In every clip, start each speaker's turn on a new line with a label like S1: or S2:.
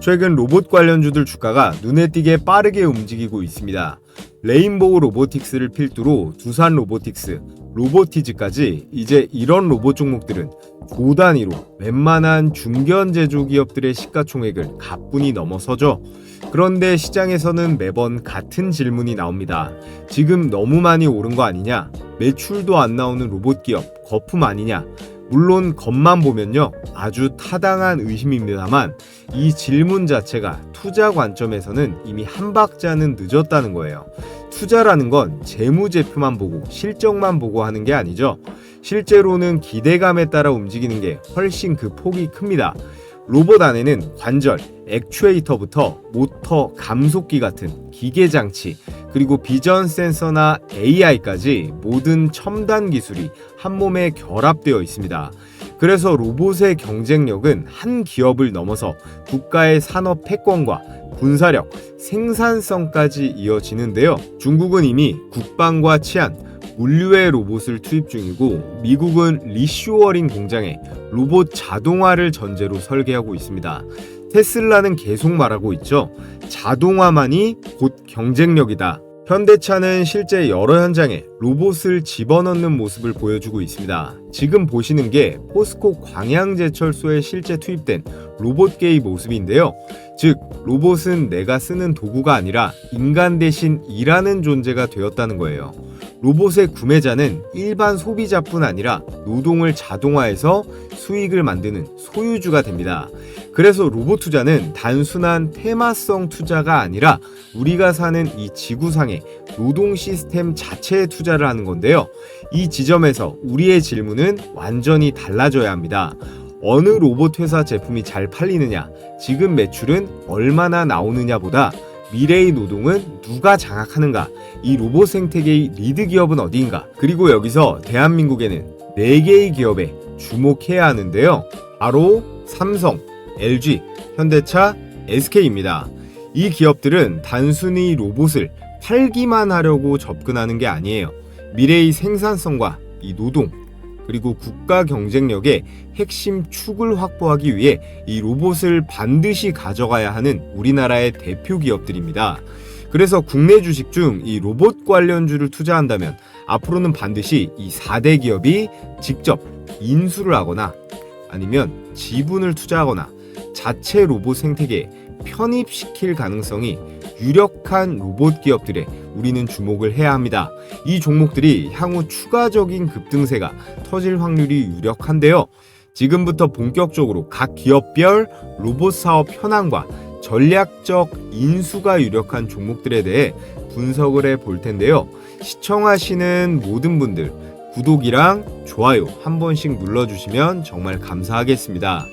S1: 최근 로봇 관련주들 주가가 눈에 띄게 빠르게 움직이고 있습니다. 레인보우 로보틱스를 필두로 두산 로보틱스, 로보티즈까지 이제 이런 로봇 종목들은 조 단위로 웬만한 중견 제조기업들의 시가총액을 가뿐히 넘어서죠. 그런데 시장에서는 매번 같은 질문이 나옵니다. 지금 너무 많이 오른 거 아니냐? 매출도 안 나오는 로봇 기업 거품 아니냐? 물론 겉만 보면요, 아주 타당한 의심입니다만 이 질문 자체가 투자 관점에서는 이미 한 박자는 늦었다는 거예요. 투자라는 건 재무제표만 보고 실적만 보고 하는 게 아니죠. 실제로는 기대감에 따라 움직이는 게 훨씬 그 폭이 큽니다. 로봇 안에는 관절, 액추에이터부터 모터, 감속기 같은 기계장치, 그리고 비전 센서나 AI까지 모든 첨단 기술이 한 몸에 결합되어 있습니다. 그래서 로봇의 경쟁력은 한 기업을 넘어서 국가의 산업 패권과 군사력, 생산성까지 이어지는데요. 중국은 이미 국방과 치안, 물류의 로봇을 투입 중이고 미국은 리쇼어링 공장에 로봇 자동화를 전제로 설계하고 있습니다. 테슬라는 계속 말하고 있죠. 자동화만이 곧 경쟁력이다. 현대차는 실제 여러 현장에 로봇을 집어넣는 모습을 보여주고 있습니다. 지금 보시는 게 포스코 광양제철소에 실제 투입된 로봇계의 모습인데요. 즉, 로봇은 내가 쓰는 도구가 아니라 인간 대신 일하는 존재가 되었다는 거예요. 로봇의 구매자는 일반 소비자뿐 아니라 노동을 자동화해서 수익을 만드는 소유주가 됩니다. 그래서 로봇 투자는 단순한 테마성 투자가 아니라 우리가 사는 이 지구상의 노동 시스템 자체에 투자를 하는 건데요. 이 지점에서 우리의 질문은 완전히 달라져야 합니다. 어느 로봇 회사 제품이 잘 팔리느냐, 지금 매출은 얼마나 나오느냐보다 미래의 노동은 누가 장악하는가, 이 로봇 생태계의 리드 기업은 어디인가, 그리고 여기서 대한민국에는 4개의 기업에 주목해야 하는데요. 바로 삼성, LG, 현대차, SK입니다. 이 기업들은 단순히 로봇을 팔기만 하려고 접근하는 게 아니에요. 미래의 생산성과 이 노동, 그리고 국가 경쟁력의 핵심 축을 확보하기 위해 이 로봇을 반드시 가져가야 하는 우리나라의 대표 기업들입니다. 그래서 국내 주식 중 이 로봇 관련주를 투자한다면 앞으로는 반드시 이 4대 기업이 직접 인수를 하거나 아니면 지분을 투자하거나 자체 로봇 생태계에 편입시킬 가능성이 유력한 로봇 기업들에 우리는 주목을 해야 합니다. 이 종목들이 향후 추가적인 급등세가 터질 확률이 유력한데요. 지금부터 본격적으로 각 기업별 로봇 사업 현황과 전략적 인수가 유력한 종목들에 대해 분석을 해 볼 텐데요. 시청하시는 모든 분들 구독이랑 좋아요 한 번씩 눌러주시면 정말 감사하겠습니다.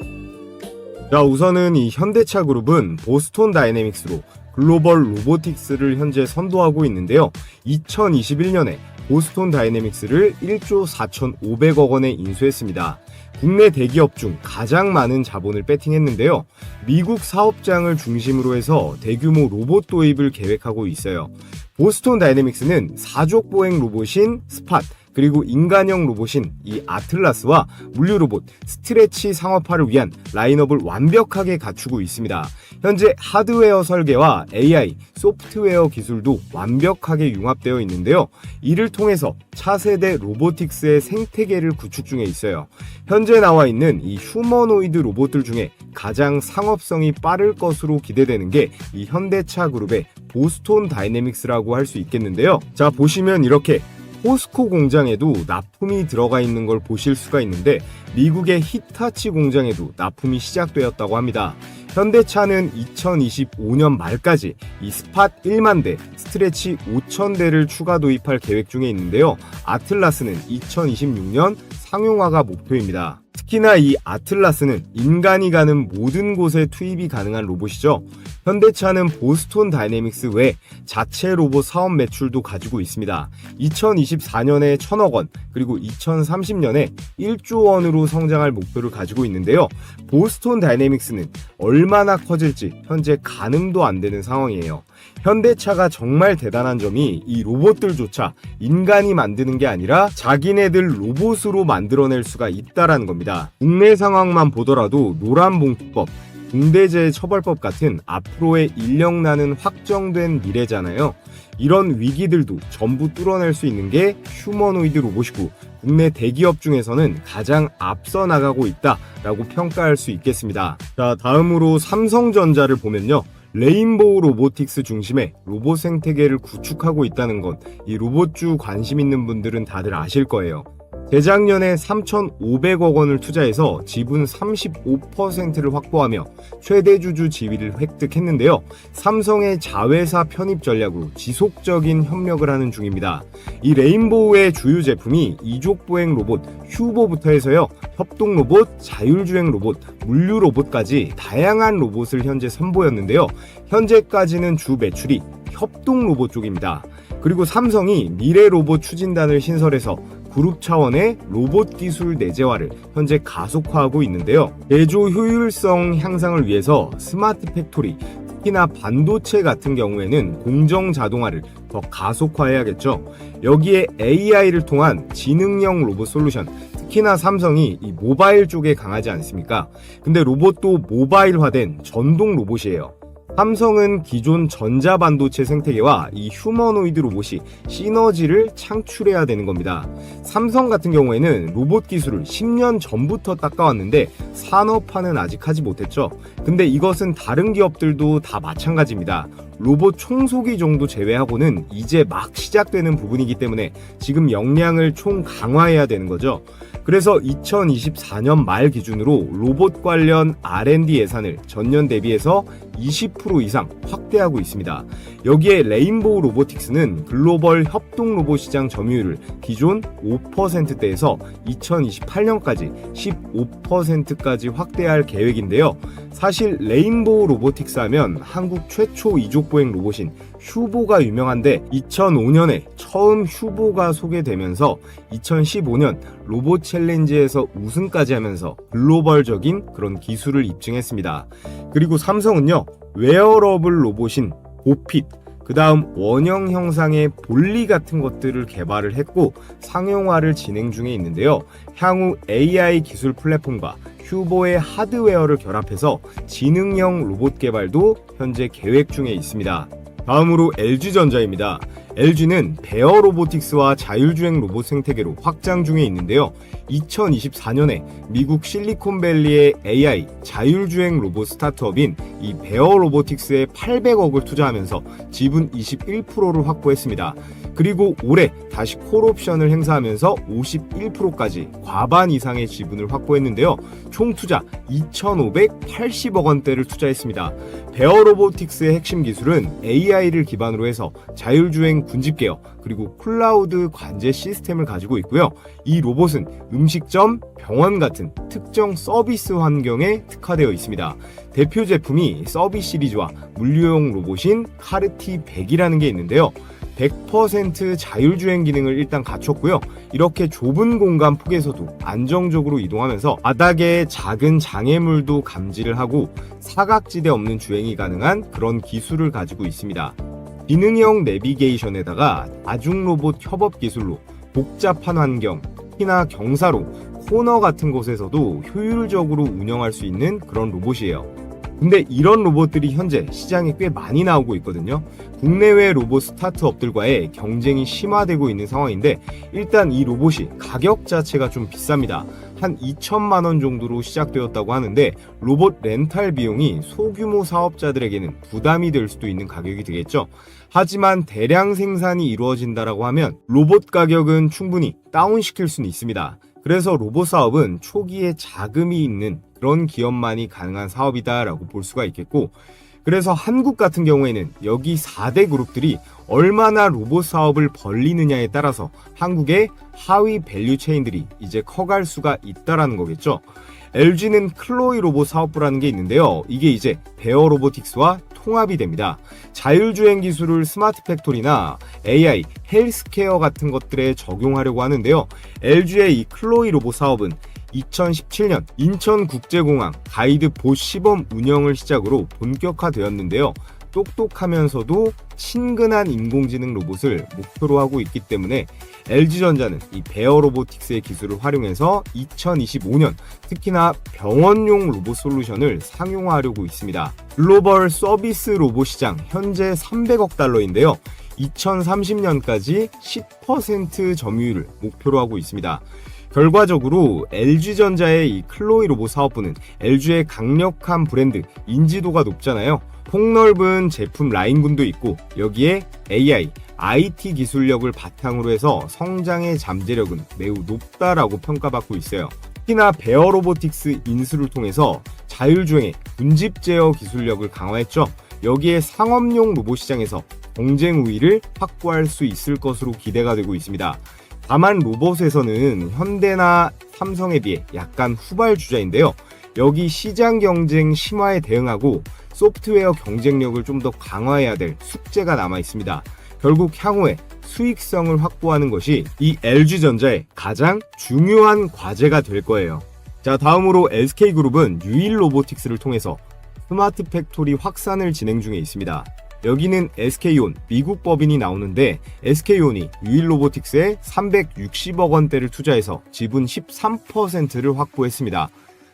S1: 자, 우선은 이 현대차 그룹은 보스톤 다이내믹스로 글로벌 로보틱스를 현재 선도하고 있는데요. 2021년에 보스톤 다이내믹스를 1조 4,500억 원에 인수했습니다. 국내 대기업 중 가장 많은 자본을 배팅했는데요. 미국 사업장을 중심으로 해서 대규모 로봇 도입을 계획하고 있어요. 보스톤 다이내믹스는 사족 보행 로봇인 스팟, 그리고 인간형 로봇인 이 아틀라스와 물류 로봇 스트레치 상업화를 위한 라인업을 완벽하게 갖추고 있습니다. 현재 하드웨어 설계와 AI, 소프트웨어 기술도 완벽하게 융합되어 있는데요. 이를 통해서 차세대 로보틱스의 생태계를 구축 중에 있어요. 현재 나와 있는 이 휴머노이드 로봇들 중에 가장 상업성이 빠를 것으로 기대되는 게 이 현대차 그룹의 보스톤 다이내믹스라고 할 수 있겠는데요. 자, 보시면 이렇게 포스코 공장에도 납품이 들어가 있는 걸 보실 수가 있는데 미국의 히타치 공장에도 납품이 시작되었다고 합니다. 현대차는 2025년 말까지 이 스팟 1만 대, 스트레치 5천 대를 추가 도입할 계획 중에 있는데요. 아틀라스는 2026년 상용화가 목표입니다. 특히나 이 아틀라스는 인간이 가는 모든 곳에 투입이 가능한 로봇이죠. 현대차는 보스톤 다이내믹스 외 자체 로봇 사업 매출도 가지고 있습니다. 2024년에 1,000억 원, 그리고 2030년에 1조 원으로 성장할 목표를 가지고 있는데요. 보스톤 다이내믹스는 얼마나 커질지 현재 가늠도 안 되는 상황이에요. 현대차가 정말 대단한 점이 이 로봇들조차 인간이 만드는 게 아니라 자기네들 로봇으로 만들어낼 수가 있다라는 겁니다. 국내 상황만 보더라도 노란봉투법, 중대재해처벌법 같은 앞으로의 인력난은 확정된 미래잖아요. 이런 위기들도 전부 뚫어낼 수 있는 게 휴머노이드 로봇이고 국내 대기업 중에서는 가장 앞서 나가고 있다라고 평가할 수 있겠습니다. 자, 다음으로 삼성전자를 보면요. 레인보우 로보틱스 중심의 로봇 생태계를 구축하고 있다는 것, 이 로봇주 관심 있는 분들은 다들 아실 거예요. 재작년에 3,500억 원을 투자해서 지분 35%를 확보하며 최대 주주 지위를 획득했는데요. 삼성의 자회사 편입 전략으로 지속적인 협력을 하는 중입니다. 이 레인보우의 주요 제품이 이족보행 로봇 휴보부터 해서요. 협동 로봇, 자율주행 로봇, 물류 로봇까지 다양한 로봇을 현재 선보였는데요. 현재까지는 주 매출이 협동 로봇 쪽입니다. 그리고 삼성이 미래 로봇 추진단을 신설해서 그룹 차원의 로봇 기술 내재화를 현재 가속화하고 있는데요. 제조 효율성 향상을 위해서 스마트 팩토리, 특히나 반도체 같은 경우에는 공정 자동화를 더 가속화해야겠죠. 여기에 AI를 통한 지능형 로봇 솔루션, 특히나 삼성이 이 모바일 쪽에 강하지 않습니까? 근데 로봇도 모바일화된 전동 로봇이에요. 삼성은 기존 전자반도체 생태계와 이 휴머노이드 로봇이 시너지를 창출해야 되는 겁니다. 삼성 같은 경우에는 로봇 기술을 10년 전부터 닦아왔는데 산업화는 아직 하지 못했죠. 근데 이것은 다른 기업들도 다 마찬가지입니다. 로봇 청소기 정도 제외하고는 이제 막 시작되는 부분이기 때문에 지금 역량을 총 강화해야 되는 거죠. 그래서 2024년 말 기준으로 로봇 관련 R&D 예산을 전년 대비해서 20% 이상 확대하고 있습니다. 여기에 레인보우 로보틱스는 글로벌 협동 로봇 시장 점유율을 기존 5%대에서 2028년까지 15%까지 확대할 계획인데요. 사실 레인보우 로보틱스 하면 한국 최초 이족보행 로봇인 휴보가 유명한데 2005년에 처음 휴보가 소개되면서 2015년 로봇 챌린지에서 우승까지 하면서 글로벌적인 그런 기술을 입증했습니다. 그리고 삼성은요, 웨어러블 로봇인 보핏, 그 다음 원형 형상의 볼리 같은 것들을 개발을 했고 상용화를 진행 중에 있는데요. 향후 AI 기술 플랫폼과 휴보의 하드웨어를 결합해서 지능형 로봇 개발도 현재 계획 중에 있습니다. 다음으로 LG전자입니다. LG는 베어 로보틱스와 자율주행 로봇 생태계로 확장 중에 있는데요. 2024년에 미국 실리콘밸리의 AI 자율주행 로봇 스타트업인 이 베어 로보틱스에 800억을 투자하면서 지분 21%를 확보했습니다. 그리고 올해 다시 콜옵션을 행사하면서 51%까지 과반 이상의 지분을 확보했는데요. 총 투자 2,580억 원대를 투자했습니다. 베어 로보틱스의 핵심 기술은 AI를 기반으로 해서 자율주행 군집계어 그리고 클라우드 관제 시스템을 가지고 있고요. 이 로봇은 음식점, 병원 같은 특정 서비스 환경에 특화되어 있습니다. 대표 제품이 서비스 시리즈와 물류용 로봇인 카르티 100이라는 게 있는데요. 100% 자율주행 기능을 일단 갖췄고요. 이렇게 좁은 공간 폭에서도 안정적으로 이동하면서 바닥에 작은 장애물도 감지를 하고 사각지대 없는 주행이 가능한 그런 기술을 가지고 있습니다. 기능형 내비게이션에다가 다중 로봇 협업 기술로 복잡한 환경, 특히나 경사로, 코너 같은 곳에서도 효율적으로 운영할 수 있는 그런 로봇이에요. 근데 이런 로봇들이 현재 시장에 꽤 많이 나오고 있거든요. 국내외 로봇 스타트업들과의 경쟁이 심화되고 있는 상황인데 일단 이 로봇이 가격 자체가 좀 비쌉니다. 한 2천만 원 정도로 시작되었다고 하는데 로봇 렌탈 비용이 소규모 사업자들에게는 부담이 될 수도 있는 가격이 되겠죠. 하지만 대량 생산이 이루어진다라고 하면 로봇 가격은 충분히 다운시킬 수는 있습니다. 그래서 로봇 사업은 초기에 자금이 있는 그런 기업만이 가능한 사업이다라고 볼 수가 있겠고, 그래서 한국 같은 경우에는 여기 4대 그룹들이 얼마나 로봇 사업을 벌리느냐에 따라서 한국의 하위 밸류 체인들이 이제 커갈 수가 있다라는 거겠죠. LG는 클로이 로봇 사업부라는 게 있는데요. 이게 이제 베어 로보틱스와 통합이 됩니다. 자율주행 기술을 스마트 팩토리나 AI, 헬스케어 같은 것들에 적용하려고 하는데요. LG의 이 클로이 로봇 사업은 2017년 인천국제공항 가이드 봇 시범 운영을 시작으로 본격화되었는데요. 똑똑하면서도 친근한 인공지능 로봇을 목표로 하고 있기 때문에 LG전자는 이 베어 로보틱스의 기술을 활용해서 2025년 특히나 병원용 로봇 솔루션을 상용화하려고 있습니다. 글로벌 서비스 로봇 시장 현재 300억 달러인데요. 2030년까지 10% 점유율을 목표로 하고 있습니다. 결과적으로 LG전자의 이 클로이 로봇 사업부는 LG의 강력한 브랜드 인지도가 높잖아요. 폭넓은 제품 라인군도 있고 여기에 AI, IT 기술력을 바탕으로 해서 성장의 잠재력은 매우 높다라고 평가받고 있어요. 특히나 베어 로보틱스 인수를 통해서 자율주행의 분집 제어 기술력을 강화했죠. 여기에 상업용 로봇 시장에서 경쟁 우위를 확보할 수 있을 것으로 기대가 되고 있습니다. 다만 로봇에서는 현대나 삼성에 비해 약간 후발주자인데요. 여기 시장 경쟁 심화에 대응하고 소프트웨어 경쟁력을 좀 더 강화해야 될 숙제가 남아 있습니다. 결국 향후에 수익성을 확보하는 것이 이 LG전자의 가장 중요한 과제가 될 거예요. 자, 다음으로 SK그룹은 유일 로보틱스를 통해서 스마트 팩토리 확산을 진행 중에 있습니다. 여기는 SK온 미국 법인이 나오는데 SK온이 유일 로보틱스에 360억 원대를 투자해서 지분 13%를 확보했습니다.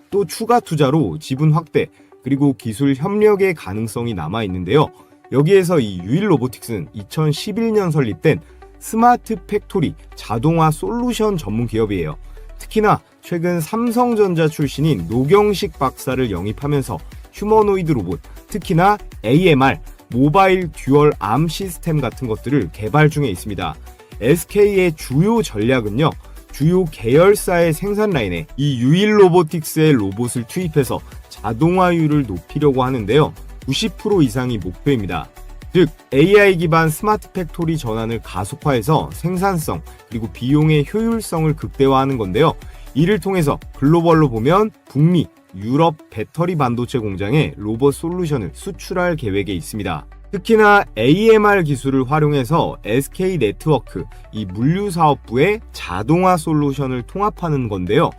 S1: 또 추가 투자로 지분 확대 그리고 기술 협력의 가능성이 남아 있는데요. 여기에서 이 유일 로보틱스는 2011년 설립된 스마트 팩토리 자동화 솔루션 전문 기업이에요. 특히나 최근 삼성전자 출신인 노경식 박사를 영입하면서 휴머노이드 로봇, 특히나 AMR, 모바일 듀얼 암 시스템 같은 것들을 개발 중에 있습니다. SK의 주요 전략은요, 주요 계열사의 생산 라인에 이 유일 로보틱스의 로봇을 투입해서 자동화율을 높이려고 하는데요. 90% 이상이 목표입니다. 즉 AI 기반 스마트 팩토리 전환을 가속화해서 생산성 그리고 비용의 효율성을 극대화하는 건데요. 이를 통해서 글로벌로 보면 북미, 유럽 배터리 반도체 공장에 로봇 솔루션을 수출할 계획에 있습니다. 특히나 AMR 기술을 활용해서 SK 네트워크, 이 물류사업부의 자동화 솔루션을 통합하는 건데요.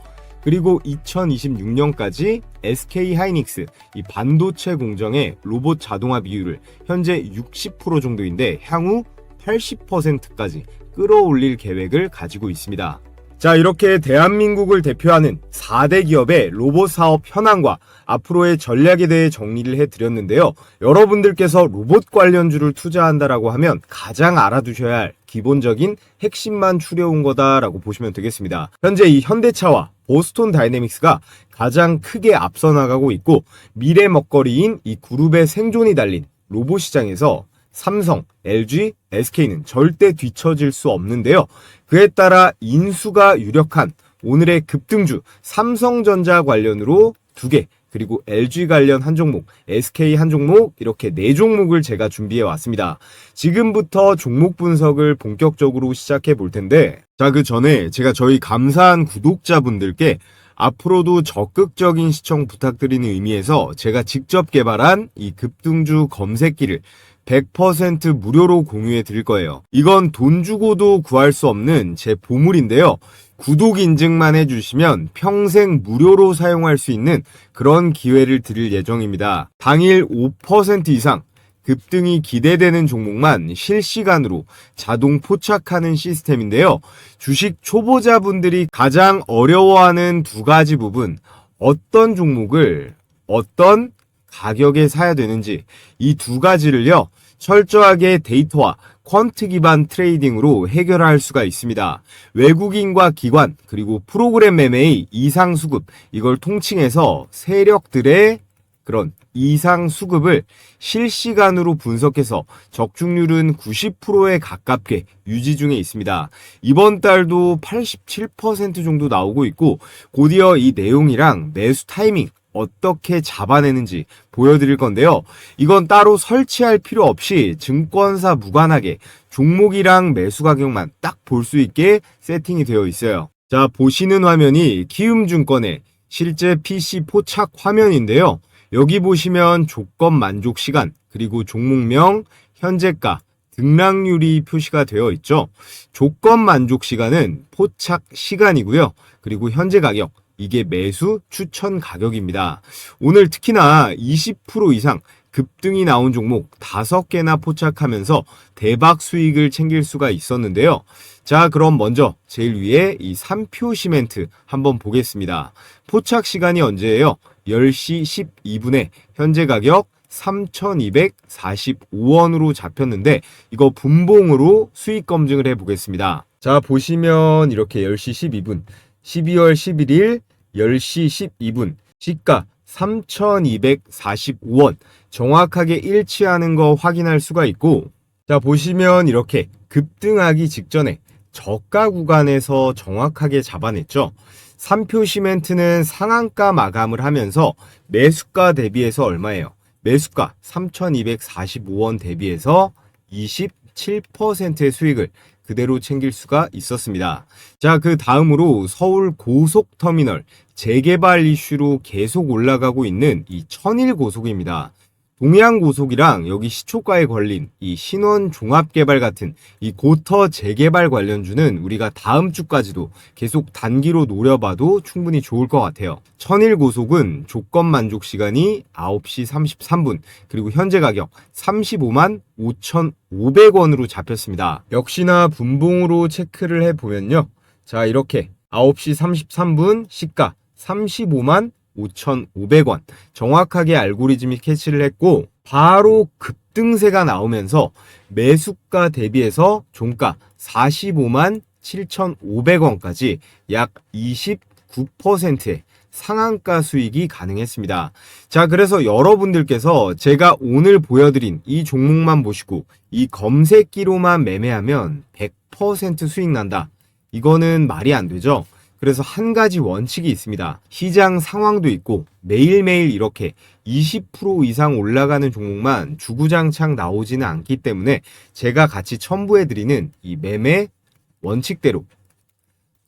S1: 그리고 2026년까지 SK 하이닉스, 이 반도체 공정의 로봇 자동화 비율을 현재 60% 정도인데 향후 80%까지 끌어올릴 계획을 가지고 있습니다. 자, 이렇게 대한민국을 대표하는 4대 기업의 로봇 사업 현황과 앞으로의 전략에 대해 정리를 해드렸는데요. 여러분들께서 로봇 관련주를 투자한다라고 하면 가장 알아두셔야 할 기본적인 핵심만 추려온 거다라고 보시면 되겠습니다. 현재 이 현대차와 보스톤 다이내믹스가 가장 크게 앞서 나가고 있고 미래 먹거리인 이 그룹의 생존이 달린 로봇 시장에서 삼성, LG, SK는 절대 뒤처질 수 없는데요. 그에 따라 인수가 유력한 오늘의 급등주 삼성전자 관련으로 2개, 그리고 LG 관련 한 종목, SK 한 종목, 이렇게 4종목을 제가 준비해 왔습니다. 지금부터 종목 분석을 본격적으로 시작해 볼 텐데, 자, 그 전에 제가 저희 감사한 구독자분들께 앞으로도 적극적인 시청 부탁드리는 의미에서 제가 직접 개발한 이 급등주 검색기를 100% 무료로 공유해 드릴 거예요. 이건 돈 주고도 구할 수 없는 제 보물인데요. 구독 인증만 해주시면 평생 무료로 사용할 수 있는 그런 기회를 드릴 예정입니다. 당일 5% 이상 급등이 기대되는 종목만 실시간으로 자동 포착하는 시스템인데요. 주식 초보자분들이 가장 어려워하는 2가지 부분, 어떤 종목을 어떤 가격에 사야 되는지, 이 2가지를요 철저하게 데이터와 퀀트 기반 트레이딩으로 해결할 수가 있습니다. 외국인과 기관 그리고 프로그램 매매의 이상 수급, 이걸 통칭해서 세력들의 그런 이상 수급을 실시간으로 분석해서 적중률은 90%에 가깝게 유지 중에 있습니다. 이번 달도 87% 정도 나오고 있고, 곧이어 이 내용이랑 매수 타이밍 어떻게 잡아내는지 보여드릴 건데요. 이건 따로 설치할 필요 없이 증권사 무관하게 종목이랑 매수 가격만 딱 볼 수 있게 세팅이 되어 있어요. 자, 보시는 화면이 키움증권의 실제 PC 포착 화면인데요. 여기 보시면 조건 만족 시간, 그리고 종목명, 현재가, 등락률이 표시가 되어 있죠. 조건 만족 시간은 포착 시간이고요. 그리고 현재 가격, 이게 매수 추천 가격입니다. 오늘 특히나 20% 이상 급등이 나온 종목 5개나 포착하면서 대박 수익을 챙길 수가 있었는데요. 자, 그럼 먼저 제일 위에 이 삼표 시멘트 한번 보겠습니다. 포착 시간이 언제예요? 10시 12분에 현재 가격 3,245원으로 잡혔는데 이거 분봉으로 수익 검증을 해보겠습니다. 자, 보시면 이렇게 10시 12분 12월 11일 10시 12분 시가 3,245원 정확하게 일치하는 거 확인할 수가 있고, 자, 보시면 이렇게 급등하기 직전에 저가 구간에서 정확하게 잡아냈죠. 3표 시멘트는 상한가 마감을 하면서 매수가 대비해서 얼마예요? 매수가 3,245원 대비해서 27%의 수익을 그대로 챙길 수가 있었습니다. 자, 그 다음으로 서울 고속터미널 재개발 이슈로 계속 올라가고 있는 이 천일고속입니다. 동해안고속이랑 여기 시초가에 걸린 이 신원종합개발 같은 이 고터 재개발 관련주는 우리가 다음 주까지도 계속 단기로 노려봐도 충분히 좋을 것 같아요. 천일고속은 조건 만족 시간이 9시 33분 그리고 현재 가격 35만 5,500원으로 잡혔습니다. 역시나 분봉으로 체크를 해보면요. 자, 이렇게 9시 33분 시가 35만 5,500원 정확하게 알고리즘이 캐치를 했고 바로 급등세가 나오면서 매수가 대비해서 종가 45만 7,500원까지 약 29%의 상한가 수익이 가능했습니다. 자, 그래서 여러분들께서 제가 오늘 보여드린 이 종목만 보시고 이 검색기로만 매매하면 100% 수익 난다. 이거는 말이 안 되죠. 그래서 한 가지 원칙이 있습니다. 시장 상황도 있고 매일매일 이렇게 20% 이상 올라가는 종목만 주구장창 나오지는 않기 때문에 제가 같이 첨부해드리는 이 매매 원칙대로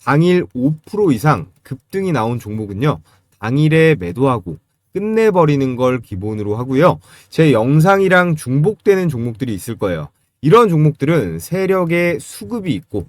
S1: 당일 5% 이상 급등이 나온 종목은요, 당일에 매도하고 끝내버리는 걸 기본으로 하고요. 제 영상이랑 중복되는 종목들이 있을 거예요. 이런 종목들은 세력의 수급이 있고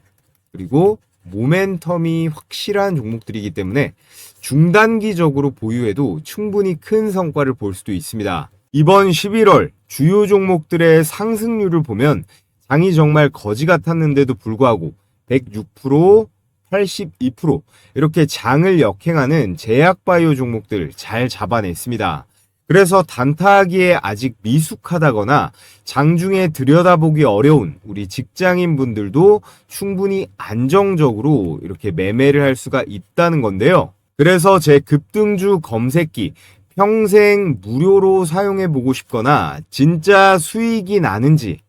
S1: 그리고 모멘텀이 확실한 종목들이기 때문에 중단기적으로 보유해도 충분히 큰 성과를 볼 수도 있습니다. 이번 11월 주요 종목들의 상승률을 보면 장이 정말 거지 같았는데도 불구하고 106%, 82% 이렇게 장을 역행하는 제약바이오 종목들 잘 잡아냈습니다. 그래서 단타하기에 아직 미숙하다거나 장중에 들여다보기 어려운 우리 직장인 분들도 충분히 안정적으로 이렇게 매매를 할 수가 있다는 건데요. 그래서 제 급등주 검색기 평생 무료로 사용해 보고 싶거나 진짜 수익이 나는지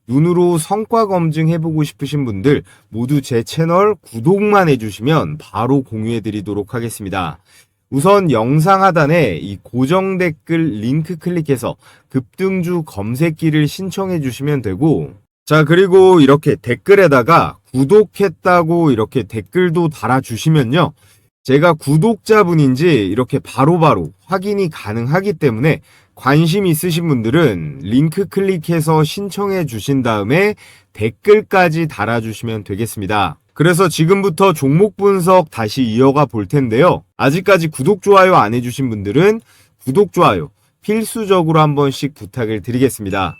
S1: 눈으로 성과 검증해 보고 싶으신 분들 모두 제 채널 구독만 해주시면 바로 공유해 드리도록 하겠습니다. 우선 영상 하단에 이 고정 댓글 링크 클릭해서 급등주 검색기를 신청해 주시면 되고, 자, 그리고 이렇게 댓글에다가 구독했다고 이렇게 댓글도 달아주시면요, 제가 구독자분인지 이렇게 바로바로 확인이 가능하기 때문에 관심 있으신 분들은 링크 클릭해서 신청해 주신 다음에 댓글까지 달아주시면 되겠습니다. 그래서 지금부터 종목 분석 다시 이어가 볼 텐데요. 아직까지 구독, 좋아요 안 해주신 분들은 구독, 좋아요 필수적으로 한 번씩 부탁을 드리겠습니다.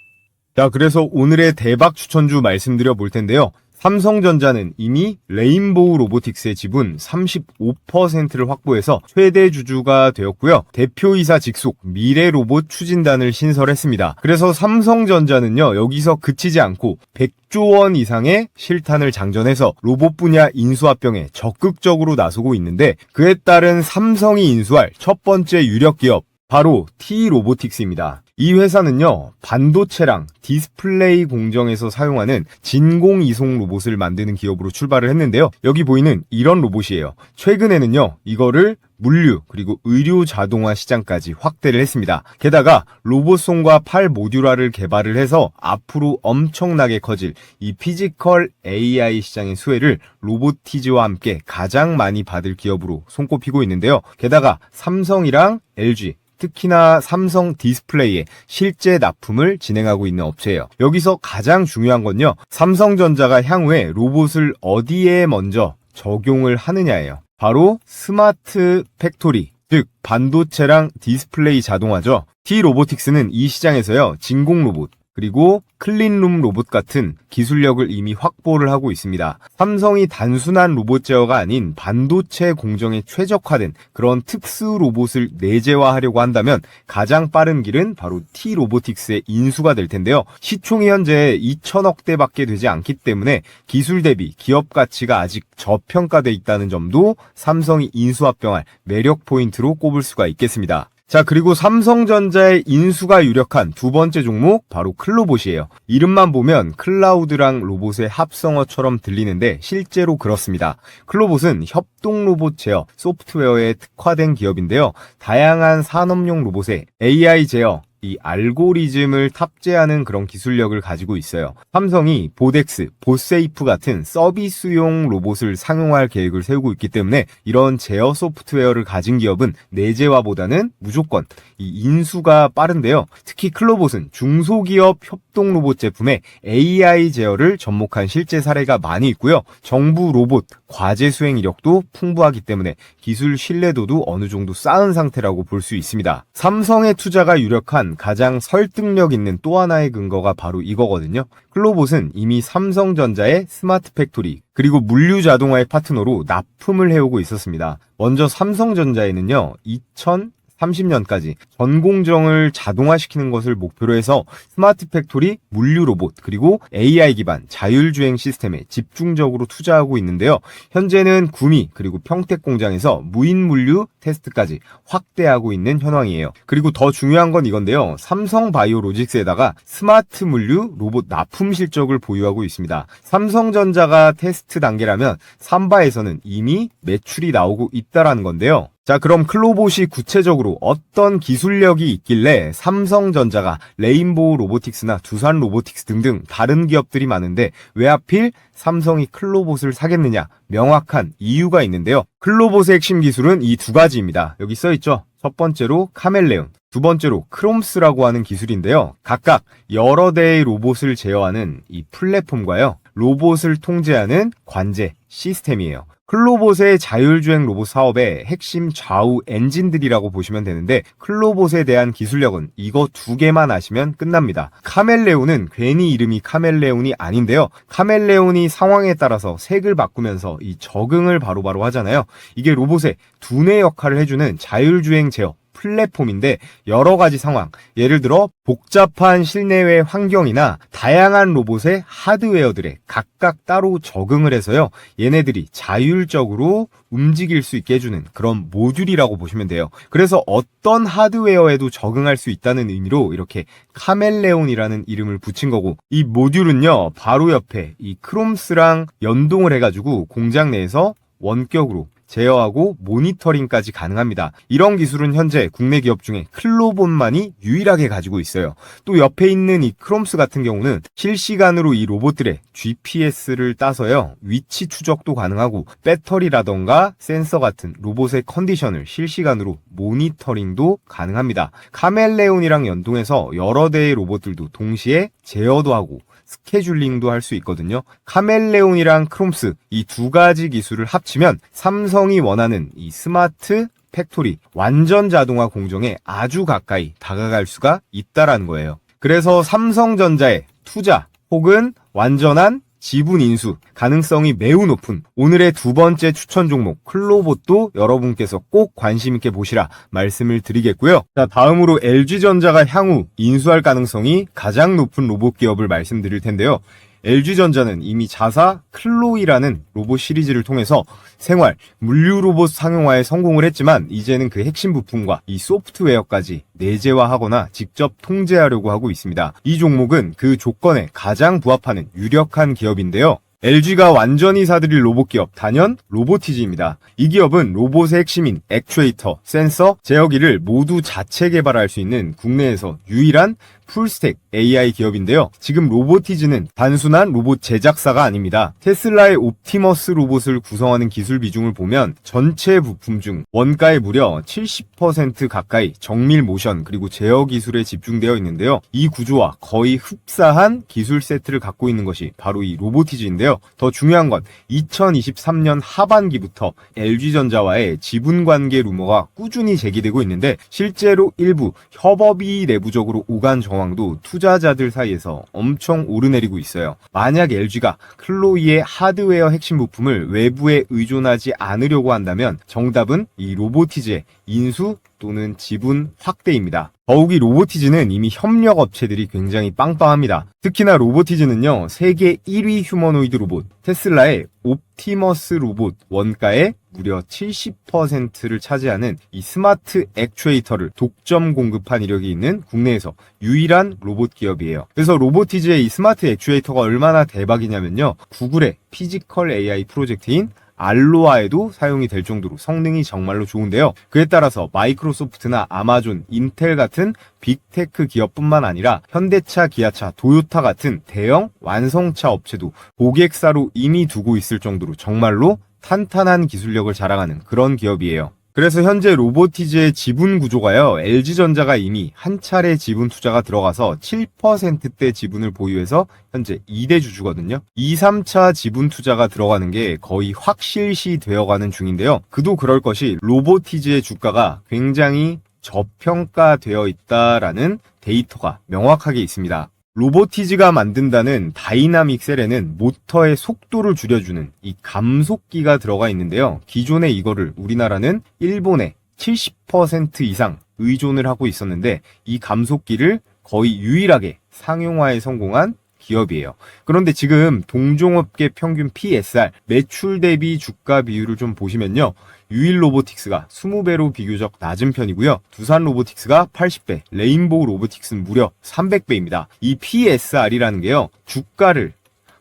S1: 자, 그래서 오늘의 대박 추천주 말씀드려 볼 텐데요. 삼성전자는 이미 레인보우 로보틱스의 지분 35%를 확보해서 최대 주주가 되었고요. 대표이사 직속 미래로봇 추진단을 신설했습니다. 그래서 삼성전자는요, 여기서 그치지 않고 100조 원 이상의 실탄을 장전해서 로봇 분야 인수합병에 적극적으로 나서고 있는데, 그에 따른 삼성이 인수할 첫 번째 유력 기업 바로 T-로보틱스입니다. 이 회사는요, 반도체랑 디스플레이 공정에서 사용하는 진공 이송 로봇을 만드는 기업으로 출발을 했는데요. 여기 보이는 이런 로봇이에요. 최근에는요, 이거를 물류 그리고 의료 자동화 시장까지 확대를 했습니다. 게다가 로봇손과 팔 모듈화를 개발을 해서 앞으로 엄청나게 커질 이 피지컬 AI 시장의 수혜를 로보티즈와 함께 가장 많이 받을 기업으로 손꼽히고 있는데요. 게다가 삼성이랑 LG, 특히나 삼성 디스플레이에 실제 납품을 진행하고 있는 업체예요. 여기서 가장 중요한 건요, 삼성전자가 향후에 로봇을 어디에 먼저 적용을 하느냐예요. 바로 스마트 팩토리, 즉 반도체랑 디스플레이 자동화죠. T-로보틱스는 이 시장에서요, 진공 로봇, 그리고 클린룸 로봇 같은 기술력을 이미 확보를 하고 있습니다. 삼성이 단순한 로봇 제어가 아닌 반도체 공정에 최적화된 그런 특수 로봇을 내재화하려고 한다면 가장 빠른 길은 바로 T-로보틱스의 인수가 될 텐데요. 시총이 현재 2천억대밖에 되지 않기 때문에 기술 대비 기업 가치가 아직 저평가돼 있다는 점도 삼성이 인수합병할 매력 포인트로 꼽을 수가 있겠습니다. 자, 그리고 삼성전자의 인수가 유력한 두 번째 종목 바로 클로봇이에요. 이름만 보면 클라우드랑 로봇의 합성어처럼 들리는데 실제로 그렇습니다. 클로봇은 협동 로봇 제어 소프트웨어에 특화된 기업인데요. 다양한 산업용 로봇에 AI 제어, 이 알고리즘을 탑재하는 그런 기술력을 가지고 있어요. 삼성이 보덱스, 보세이프 같은 서비스용 로봇을 상용화할 계획을 세우고 있기 때문에 이런 제어 소프트웨어를 가진 기업은 내재화보다는 무조건 이 인수가 빠른데요. 특히 클로봇은 중소기업 협동 로봇 제품에 AI 제어를 접목한 실제 사례가 많이 있고요. 정부 로봇 과제 수행 이력도 풍부하기 때문에 기술 신뢰도도 어느 정도 쌓은 상태라고 볼 수 있습니다. 삼성의 투자가 유력한 가장 설득력 있는 또 하나의 근거가 바로 이거거든요. 클로봇은 이미 삼성전자의 스마트 팩토리 그리고 물류 자동화의 파트너로 납품을 해오고 있었습니다. 먼저 삼성전자에는요, 2030년까지 전 공정을 자동화시키는 것을 목표로 해서 스마트 팩토리, 물류 로봇, 그리고 AI 기반 자율주행 시스템에 집중적으로 투자하고 있는데요. 현재는 구미 그리고 평택 공장에서 무인 물류 테스트까지 확대하고 있는 현황이에요. 그리고 더 중요한 건 이건데요. 삼성바이오로직스에다가 스마트 물류 로봇 납품 실적을 보유하고 있습니다. 삼성전자가 테스트 단계라면 삼바에서는 이미 매출이 나오고 있다라는 건데요. 자, 그럼 클로봇이 구체적으로 어떤 기술력이 있길래 삼성전자가 레인보우 로보틱스나 두산 로보틱스 등등 다른 기업들이 많은데 왜 하필 삼성이 클로봇을 사겠느냐? 명확한 이유가 있는데요. 클로봇의 핵심 기술은 이 두 가지입니다. 여기 써있죠? 첫 번째로 카멜레온, 두 번째로 크롬스라고 하는 기술인데요. 각각 여러 대의 로봇을 제어하는 이 플랫폼과요, 로봇을 통제하는 관제 시스템이에요. 클로봇의 자율주행 로봇 사업의 핵심 좌우 엔진들이라고 보시면 되는데 클로봇에 대한 기술력은 이거 두 개만 아시면 끝납니다. 카멜레온은 괜히 이름이 카멜레온이 아닌데요. 카멜레온이 상황에 따라서 색을 바꾸면서 이 적응을 바로바로 하잖아요. 이게 로봇의 두뇌 역할을 해주는 자율주행 제어 플랫폼인데 여러 가지 상황, 예를 들어 복잡한 실내외 환경이나 다양한 로봇의 하드웨어들에 각각 따로 적응을 해서요, 얘네들이 자율적으로 움직일 수 있게 해주는 그런 모듈이라고 보시면 돼요. 그래서 어떤 하드웨어에도 적응할 수 있다는 의미로 이렇게 카멜레온이라는 이름을 붙인 거고, 이 모듈은요 바로 옆에 이 크롬스랑 연동을 해가지고 공장 내에서 원격으로 제어하고 모니터링까지 가능합니다. 이런 기술은 현재 국내 기업 중에 클로봇만이 유일하게 가지고 있어요. 또 옆에 있는 이 크롬스 같은 경우는 실시간으로 이 로봇들의 GPS를 따서요, 위치 추적도 가능하고 배터리라던가 센서 같은 로봇의 컨디션을 실시간으로 모니터링도 가능합니다. 카멜레온이랑 연동해서 여러 대의 로봇들도 동시에 제어도 하고 스케줄링도 할 수 있거든요. 카멜레온이랑 크롬스 이 두 가지 기술을 합치면 삼성이 원하는 이 스마트 팩토리 완전 자동화 공정에 아주 가까이 다가갈 수가 있다라는 거예요. 그래서 삼성전자의 투자 혹은 완전한 지분 인수 가능성이 매우 높은 오늘의 두 번째 추천 종목 클로봇도 여러분께서 꼭 관심 있게 보시라 말씀을 드리겠고요. 자, 다음으로 LG전자가 향후 인수할 가능성이 가장 높은 로봇 기업을 말씀드릴 텐데요. LG전자는 이미 자사 클로이라는 로봇 시리즈를 통해서 생활, 물류 로봇 상용화에 성공을 했지만 이제는 그 핵심 부품과 이 소프트웨어까지 내재화하거나 직접 통제하려고 하고 있습니다. 이 종목은 그 조건에 가장 부합하는 유력한 기업인데요. LG가 완전히 사들일 로봇 기업 단연 로보티지입니다. 이 기업은 로봇의 핵심인 액추에이터, 센서, 제어기를 모두 자체 개발할 수 있는 국내에서 유일한 풀스택 AI 기업인데요. 지금 로보티즈는 단순한 로봇 제작사가 아닙니다. 테슬라의 옵티머스 로봇을 구성하는 기술 비중을 보면 전체 부품 중 원가의 무려 70% 가까이 정밀 모션 그리고 제어 기술에 집중되어 있는데요. 이 구조와 거의 흡사한 기술 세트를 갖고 있는 것이 바로 이 로보티즈인데요. 더 중요한 건 2023년 하반기부터 LG전자와의 지분관계 루머가 꾸준히 제기되고 있는데 실제로 일부 협업이 내부적으로 오간 정황도 투자자들 사이에서 엄청 오르내리고 있어요. 만약 LG가 클로이의 하드웨어 핵심 부품을 외부에 의존하지 않으려고 한다면 정답은 이 로보티즈의 인수 또는 지분 확대입니다. 더욱이 로보티즈는 이미 협력 업체들이 굉장히 빵빵합니다. 특히나 로보티즈는요, 세계 1위 휴머노이드 로봇 테슬라의 옵티머스 로봇 원가의 무려 70%를 차지하는 이 스마트 액추에이터를 독점 공급한 이력이 있는 국내에서 유일한 로봇 기업이에요. 그래서 로보티즈의 이 스마트 액추에이터가 얼마나 대박이냐면요, 구글의 피지컬 AI 프로젝트인 알로아에도 사용이 될 정도로 성능이 정말로 좋은데요. 그에 따라서 마이크로소프트나 아마존, 인텔 같은 빅테크 기업뿐만 아니라 현대차, 기아차, 도요타 같은 대형 완성차 업체도 고객사로 이미 두고 있을 정도로 정말로 탄탄한 기술력을 자랑하는 그런 기업이에요. 그래서 현재 로보티즈의 지분 구조가요, LG전자가 이미 한 차례 지분 투자가 들어가서 7%대 지분을 보유해서 현재 2대 주주거든요. 2, 3차 지분 투자가 들어가는 게 거의 확실시 되어가는 중인데요. 그도 그럴 것이 로보티즈의 주가가 굉장히 저평가되어 있다라는 데이터가 명확하게 있습니다. 로보티즈가 만든다는 다이나믹 셀에는 모터의 속도를 줄여주는 이 감속기가 들어가 있는데요. 기존에 이거를 우리나라는 일본에 70% 이상 의존을 하고 있었는데 이 감속기를 거의 유일하게 상용화에 성공한 기업이에요. 그런데 지금 동종업계 평균 PSR, 매출 대비 주가 비율을 좀 보시면요. 유일 로보틱스가 20배로 비교적 낮은 편이고요. 두산 로보틱스가 80배, 레인보우 로보틱스는 무려 300배입니다. 이 PSR이라는 게요, 주가를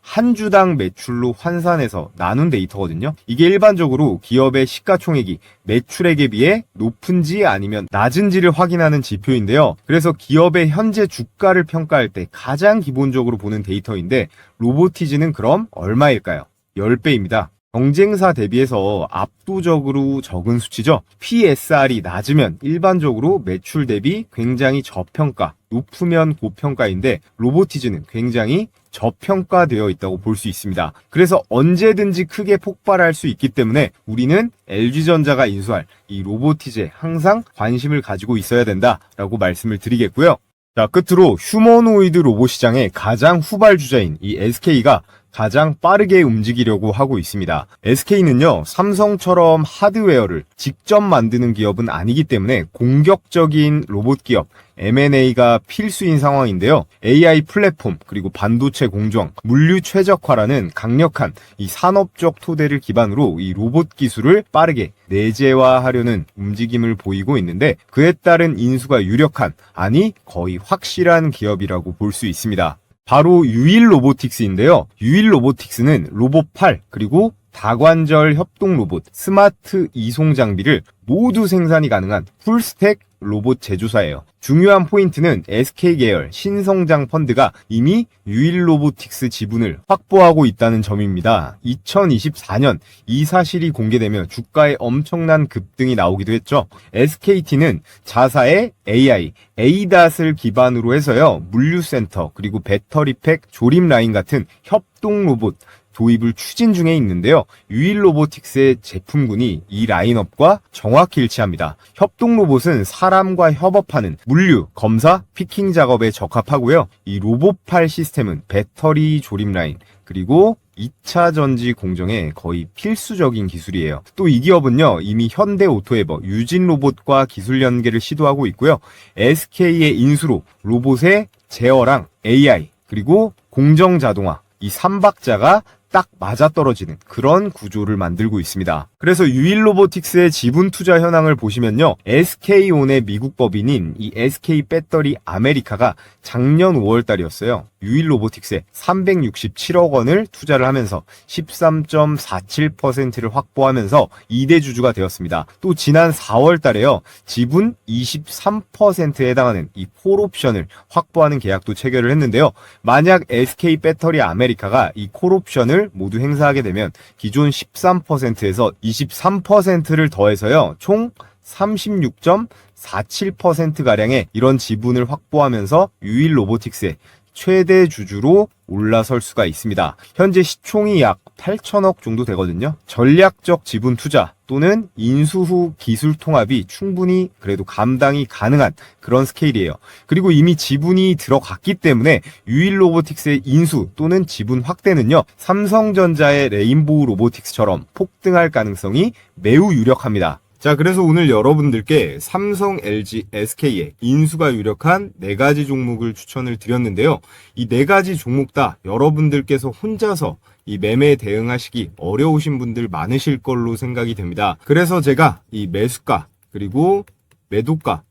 S1: 한 주당 매출로 환산해서 나눈 데이터거든요. 이게 일반적으로 기업의 시가총액이 매출액에 비해 높은지 아니면 낮은지를 확인하는 지표인데요. 그래서 기업의 현재 주가를 평가할 때 가장 기본적으로 보는 데이터인데 로보티즈는 그럼 얼마일까요? 10배입니다. 경쟁사 대비해서 압도적으로 적은 수치죠. PSR이 낮으면 일반적으로 매출 대비 굉장히 저평가, 높으면 고평가인데 로보티즈는 굉장히 저평가되어 있다고 볼 수 있습니다. 그래서 언제든지 크게 폭발할 수 있기 때문에 우리는 LG전자가 인수할 이 로보티즈에 항상 관심을 가지고 있어야 된다라고 말씀을 드리겠고요. 자, 끝으로 휴머노이드 로봇 시장의 가장 후발주자인 이 SK가 가장 빠르게 움직이려고 하고 있습니다. SK는요, 삼성처럼 하드웨어를 직접 만드는 기업은 아니기 때문에 공격적인 로봇 기업 M&A가 필수인 상황인데요. AI 플랫폼 그리고 반도체 공정, 물류 최적화라는 강력한 이 산업적 토대를 기반으로 이 로봇 기술을 빠르게 내재화하려는 움직임을 보이고 있는데 그에 따른 인수가 유력한, 아니 거의 확실한 기업이라고 볼 수 있습니다. 바로 유일 로보틱스인데요. 유일 로보틱스는 로봇8 그리고 다관절 협동 로봇, 스마트 이송 장비를 모두 생산이 가능한 풀스택 로봇 제조사예요. 중요한 포인트는 SK 계열 신성장 펀드가 이미 유일 로보틱스 지분을 확보하고 있다는 점입니다. 2024년 이 사실이 공개되며 주가에 엄청난 급등이 나오기도 했죠. SKT는 자사의 AI, ADAS을 기반으로 해서요, 물류센터 그리고 배터리팩 조립 라인 같은 협동 로봇 도입을 추진 중에 있는데요. 유일 로보틱스의 제품군이 이 라인업과 정확히 일치합니다. 협동 로봇은 사람과 협업하는 물류, 검사, 피킹 작업에 적합하고요. 이 로봇팔 시스템은 배터리 조립 라인, 그리고 2차 전지 공정에 거의 필수적인 기술이에요. 또 이 기업은요, 이미 현대 오토에버, 유진 로봇과 기술 연계를 시도하고 있고요. SK의 인수로 로봇의 제어랑 AI, 그리고 공정 자동화, 이 3박자가 딱 맞아떨어지는 그런 구조를 만들고 있습니다. 그래서 유일로보틱스의 지분 투자 현황을 보시면요. SK온의 미국 법인인 이 SK 배터리 아메리카가 작년 5월 달이었어요. 유일로보틱스에 367억 원을 투자를 하면서 13.47%를 확보하면서 2대 주주가 되었습니다. 또 지난 4월 달에요. 지분 23%에 해당하는 이 콜옵션을 확보하는 계약도 체결을 했는데요. 만약 SK 배터리 아메리카가 이 콜옵션을 모두 행사하게 되면 기존 13%에서 23%를 더해서요. 총 36.47%가량의 이런 지분을 확보하면서 유일로보틱스의 최대 주주로 올라설 수가 있습니다. 현재 시총이 약 8천억 정도 되거든요. 전략적 지분 투자 또는 인수 후 기술 통합이 충분히 그래도 감당이 가능한 그런 스케일이에요. 그리고 이미 지분이 들어갔기 때문에 유일로보틱스의 인수 또는 지분 확대는요. 삼성전자의 레인보우 로보틱스처럼 폭등할 가능성이 매우 유력합니다. 자, 그래서 오늘 여러분들께 삼성, LG, SK의 인수가 유력한 4가지 종목을 추천을 드렸는데요. 이 4가지 종목 다 여러분들께서 혼자서 이 매매에 대응하시기 어려우신 분들 많으실 걸로 생각이 됩니다. 그래서 제가 이 매수가 그리고 매도가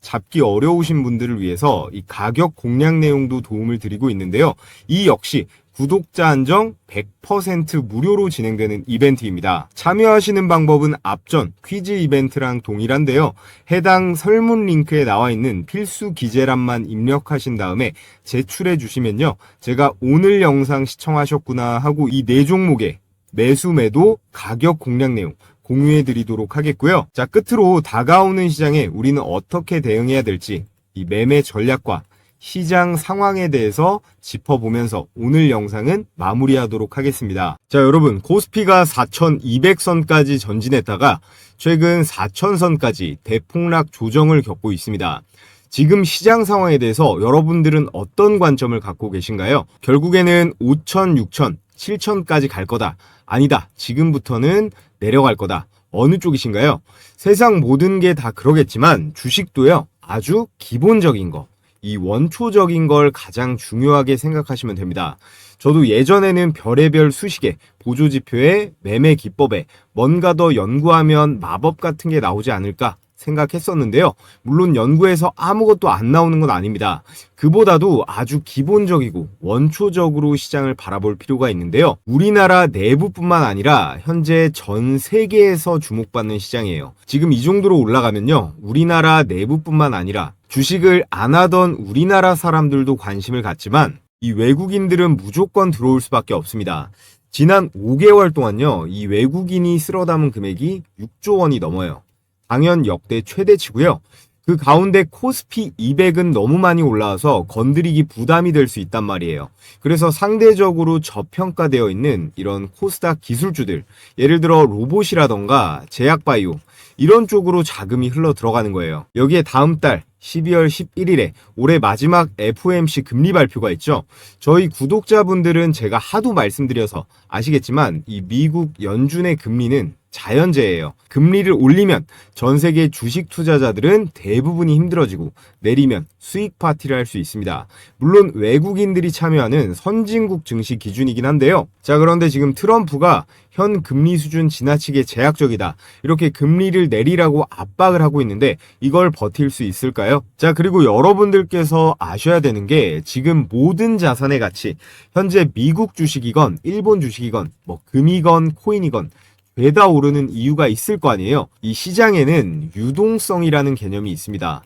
S1: 잡기 어려우신 분들을 위해서 이 가격 공략 내용도 도움을 드리고 있는데요. 이 역시 구독자 한정 100% 무료로 진행되는 이벤트입니다. 참여하시는 방법은 앞전 퀴즈 이벤트랑 동일한데요. 해당 설문 링크에 나와 있는 필수 기재란만 입력하신 다음에 제출해 주시면요. 제가 오늘 영상 시청하셨구나 하고 이 4종목의 매수 매도 가격 공략 내용 공유해 드리도록 하겠고요. 자, 끝으로 다가오는 시장에 우리는 어떻게 대응해야 될지 이 매매 전략과 시장 상황에 대해서 짚어보면서 오늘 영상은 마무리하도록 하겠습니다. 자, 여러분, 코스피가 4,200선까지 전진했다가 최근 4,000선까지 대폭락 조정을 겪고 있습니다. 지금 시장 상황에 대해서 여러분들은 어떤 관점을 갖고 계신가요? 결국에는 5,000, 6,000, 7,000까지 갈 거다. 아니다. 지금부터는 내려갈 거다. 어느 쪽이신가요? 세상 모든 게 다 그러겠지만 주식도요. 아주 기본적인 거. 이 원초적인 걸 가장 중요하게 생각하시면 됩니다. 저도 예전에는 별의별 수식에 보조지표에 매매 기법에 뭔가 더 연구하면 마법 같은 게 나오지 않을까 생각했었는데요. 물론 연구에서 아무것도 안 나오는 건 아닙니다. 그보다도 아주 기본적이고 원초적으로 시장을 바라볼 필요가 있는데요. 우리나라 내부뿐만 아니라 현재 전 세계에서 주목받는 시장이에요. 지금 이 정도로 올라가면요. 우리나라 내부뿐만 아니라 주식을 안 하던 우리나라 사람들도 관심을 갖지만 이 외국인들은 무조건 들어올 수밖에 없습니다. 지난 5개월 동안요. 이 외국인이 쓸어 담은 금액이 6조 원이 넘어요. 당연 역대 최대치고요. 그 가운데 코스피 200은 너무 많이 올라와서 건드리기 부담이 될 수 있단 말이에요. 그래서 상대적으로 저평가되어 있는 이런 코스닥 기술주들, 예를 들어 로봇이라던가 제약바이오 이런 쪽으로 자금이 흘러 들어가는 거예요. 여기에 다음 달 12월 11일에 올해 마지막 FOMC 금리 발표가 있죠. 저희 구독자분들은 제가 하도 말씀드려서 아시겠지만 이 미국 연준의 금리는 자연재해예요. 금리를 올리면 전 세계 주식 투자자들은 대부분이 힘들어지고 내리면 수익 파티를 할 수 있습니다. 물론 외국인들이 참여하는 선진국 증시 기준이긴 한데요. 자, 그런데 지금 트럼프가 현 금리 수준 지나치게 제약적이다. 이렇게 금리를 내리라고 압박을 하고 있는데 이걸 버틸 수 있을까요? 자, 그리고 여러분들께서 아셔야 되는 게 지금 모든 자산의 가치, 현재 미국 주식이건 일본 주식이건 뭐 금이건 코인이건 죄다 오르는 이유가 있을 거 아니에요. 이 시장에는 유동성이라는 개념이 있습니다.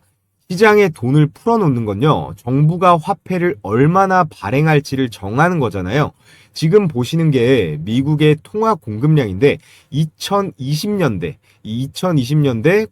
S1: 시장에 돈을 풀어놓는 건요. 정부가 화폐를 얼마나 발행할지를 정하는 거잖아요. 지금 보시는 게 미국의 통화 공급량인데 2020년대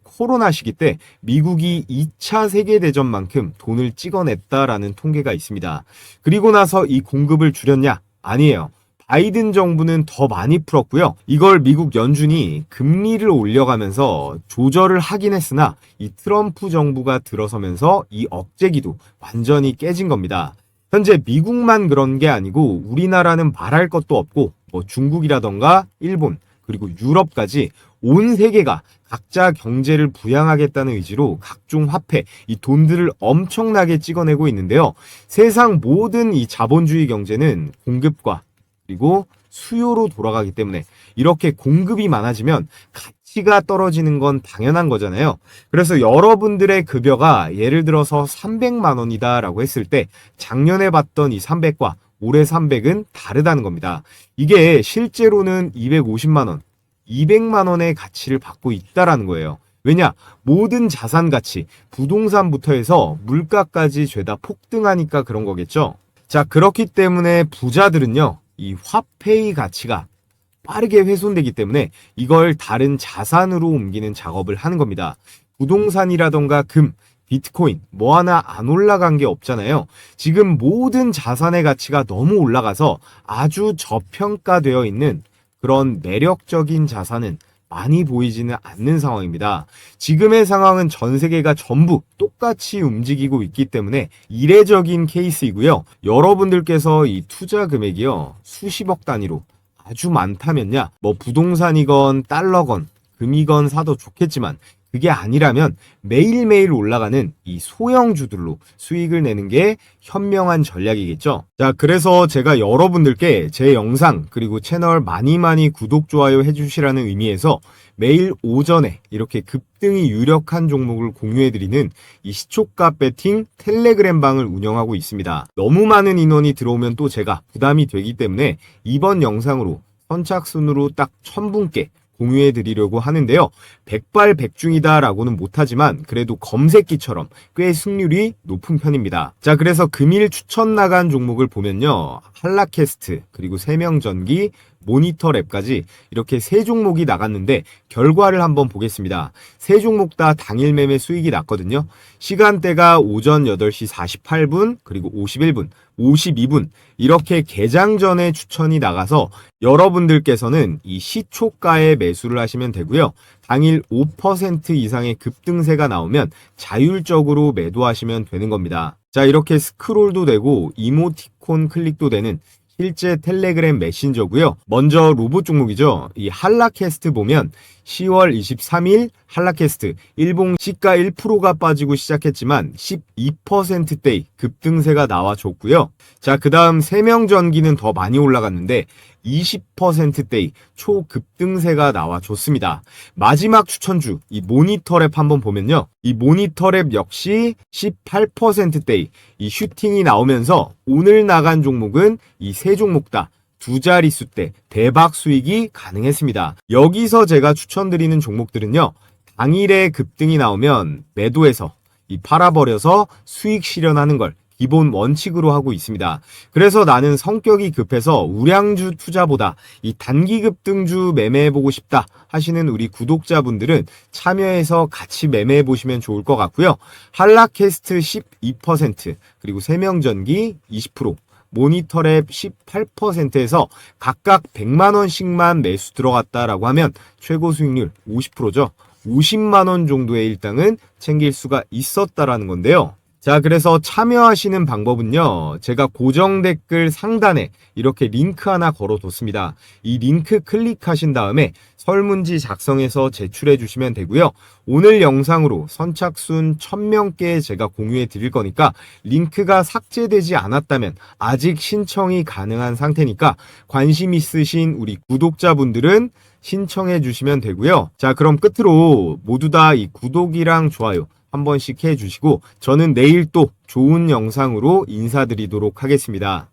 S1: 코로나 시기 때 미국이 2차 세계대전만큼 돈을 찍어냈다라는 통계가 있습니다. 그리고 나서 이 공급을 줄였냐? 아니에요. 바이든 정부는 더 많이 풀었고요. 이걸 미국 연준이 금리를 올려가면서 조절을 하긴 했으나 이 트럼프 정부가 들어서면서 이 억제기도 완전히 깨진 겁니다. 현재 미국만 그런 게 아니고 우리나라는 말할 것도 없고 뭐 중국이라던가 일본 그리고 유럽까지 온 세계가 각자 경제를 부양하겠다는 의지로 각종 화폐, 이 돈들을 엄청나게 찍어내고 있는데요. 세상 모든 이 자본주의 경제는 공급과 그리고 수요로 돌아가기 때문에 이렇게 공급이 많아지면 가치가 떨어지는 건 당연한 거잖아요. 그래서 여러분들의 급여가 예를 들어서 300만 원이다라고 했을 때 작년에 받던 이 300과 올해 300은 다르다는 겁니다. 이게 실제로는 250만 원, 200만 원의 가치를 받고 있다라는 거예요. 왜냐? 모든 자산 가치, 부동산부터 해서 물가까지 죄다 폭등하니까 그런 거겠죠. 자, 그렇기 때문에 부자들은요, 이 화폐의 가치가 빠르게 훼손되기 때문에 이걸 다른 자산으로 옮기는 작업을 하는 겁니다. 부동산이라던가 금, 비트코인 뭐 하나 안 올라간 게 없잖아요. 지금 모든 자산의 가치가 너무 올라가서 아주 저평가되어 있는 그런 매력적인 자산은 많이 보이지는 않는 상황입니다. 지금의 상황은 전 세계가 전부 똑같이 움직이고 있기 때문에 이례적인 케이스이고요. 여러분들께서 이 투자 금액이요, 수십억 단위로 아주 많다면야 뭐 부동산이건 달러건 금이건 사도 좋겠지만 그게 아니라면 매일매일 올라가는 이 소형주들로 수익을 내는 게 현명한 전략이겠죠. 자, 그래서 제가 여러분들께 제 영상 그리고 채널 많이 구독, 좋아요 해주시라는 의미에서 매일 오전에 이렇게 급등이 유력한 종목을 공유해드리는 이 시초가 배팅 텔레그램 방을 운영하고 있습니다. 너무 많은 인원이 들어오면 또 제가 부담이 되기 때문에 이번 영상으로 선착순으로 딱 1000분께 공유해 드리려고 하는데요. 백발백중이다 라고는 못하지만 그래도 검색기처럼 꽤 승률이 높은 편입니다. 자, 그래서 금일 추천 나간 종목을 보면요, 한라캐스트, 그리고 세명전기, 모니터랩까지 이렇게 세 종목이 나갔는데 결과를 한번 보겠습니다. 세 종목 다 당일 매매 수익이 났거든요. 시간대가 오전 8시 48분, 그리고 51분, 52분 이렇게 개장 전에 추천이 나가서 여러분들께서는 이 시초가에 매수를 하시면 되고요. 당일 5% 이상의 급등세가 나오면 자율적으로 매도하시면 되는 겁니다. 자, 이렇게 스크롤도 되고 이모티콘 클릭도 되는 실제 텔레그램 메신저고요. 먼저 로봇 종목이죠. 이 한라캐스트 보면 10월 23일 한라캐스트 일봉 시가 1%가 빠지고 시작했지만 12%대의 급등세가 나와줬고요. 자, 그 다음 세명전기는 더 많이 올라갔는데 20%대의 초급등세가 나와줬습니다. 마지막 추천주 이 모니터랩 한번 보면요, 이 모니터랩 역시 18%대의 이 슈팅이 나오면서 오늘 나간 종목은 이 세 종목 다 두 자릿수 대 대박 수익이 가능했습니다. 여기서 제가 추천드리는 종목들은요, 당일에 급등이 나오면 매도해서 이 팔아버려서 수익 실현하는 걸 기본 원칙으로 하고 있습니다. 그래서 나는 성격이 급해서 우량주 투자보다 이 단기 급등주 매매해보고 싶다 하시는 우리 구독자분들은 참여해서 같이 매매해보시면 좋을 것 같고요. 한라캐스트 12%, 그리고 세명전기 20%, 모니터랩 18%에서 각각 100만원씩만 매수 들어갔다라고 하면 최고 수익률 50%죠. 50만원 정도의 일당은 챙길 수가 있었다라는 건데요. 자, 그래서 참여하시는 방법은요, 제가 고정 댓글 상단에 이렇게 링크 하나 걸어뒀습니다. 이 링크 클릭하신 다음에 설문지 작성해서 제출해 주시면 되고요. 오늘 영상으로 선착순 1000명께 제가 공유해 드릴 거니까 링크가 삭제되지 않았다면 아직 신청이 가능한 상태니까 관심 있으신 우리 구독자분들은 신청해 주시면 되고요. 자, 그럼 끝으로 모두 다 이 구독이랑 좋아요 한 번씩 해주시고 저는 내일 또 좋은 영상으로 인사드리도록 하겠습니다.